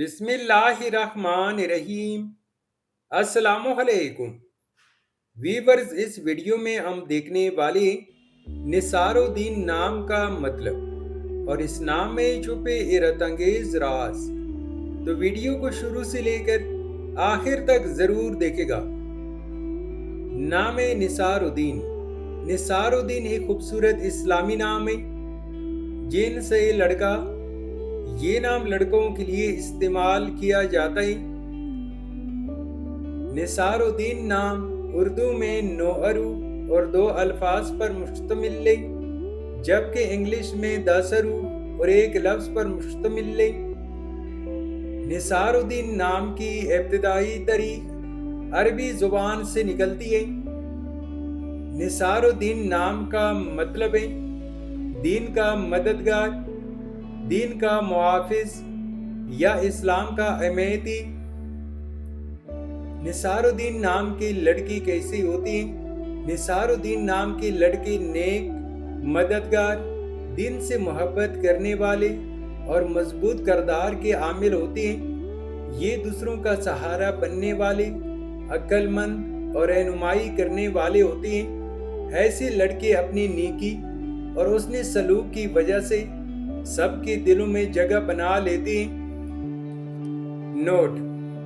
बिस्मिल्लाहिर्रहमानिर्रहीम। अस्सलामुअलैकुम वीवर्स, इस वीडियो में हम देखने वाले निसारुद्दीन नाम का मतलब और इस नाम में छुपे हैरत अंगेज राज। तो वीडियो को शुरू से लेकर आखिर तक जरूर देखेगा। नाम निसारुद्दीन। निसारुद्दीन एक खूबसूरत इस्लामी नाम है। जिन से लड़का, ये नाम लड़कों के लिए इस्तेमाल किया जाता है। निसारुद्दीन नाम उर्दू में 9 हरूफ और 2 अल्फाज पर मुश्तमिल है, जबकि इंग्लिश में 10 हरूफ और 1 लफ्ज पर मुश्तमिल है। निसारुद्दीन नाम की इब्तिदाई तारीख अरबी जुबान से निकलती है। निसारुद्दीन नाम का मतलब है दीन का मददगार, दीन का मुहाफिज या इस्लाम का अहमियती। निसारुद्दीन नाम की लड़की कैसी होती है? निसारुद्दीन नाम की लड़की नेक, मददगार, दीन से मोहब्बत करने वाले और मजबूत किरदार के आमिल होती हैं। ये दूसरों का सहारा बनने वाले, अक्लमंद और रहनुमाई करने वाले होते हैं। ऐसे लड़के अपनी नेकी और उसने सलूक की वजह से सबके दिलों में जगह बना लेते हैं। नोट: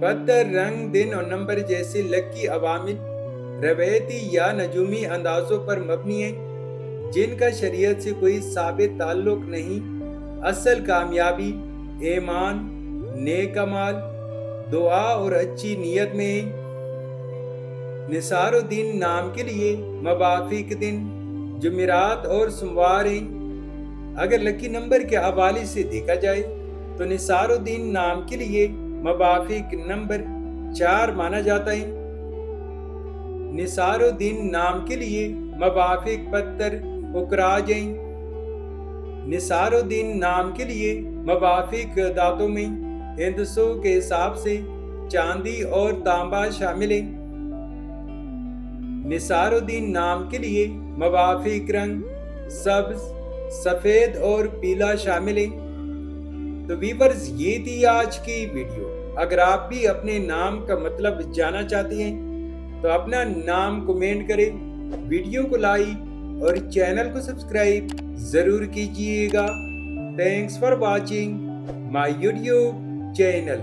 पत्थर, रंग, दिन और नंबर जैसे लकी अवामिल रवायती या नजूमी अंदाजों पर मबनी है, जिनका शरीयत से कोई साबित ताल्लुक नहीं। असल कामयाबी ईमान, नेक अमाल, दुआ और अच्छी नीयत में है। निसारुद्दीन नाम के लिए मवाफिक दिन जुमेरात और सोमवार हैं। अगर लकी नंबर के हवाले से देखा जाए तो निसारुद्दीन नाम के लिए मवाफिक नंबर 4 माना जाता है। निसारुद्दीन नाम के लिए मवाफिक पत्थर उकराज हैं। निसारुद्दीन नाम के लिए मवाफिक दांतों में हिंदसों के हिसाब से चांदी और तांबा शामिल है। निसारुद्दीन नाम के लिए मवाफिक रंग सब्ज, सफेद और पीला शामिल है। तो वीवर्स, ये थी आज की वीडियो। अगर आप भी अपने नाम का मतलब जानना चाहते हैं तो अपना नाम कमेंट करें, वीडियो को लाइक और चैनल को सब्सक्राइब जरूर कीजिएगा। Thanks for watching my YouTube channel.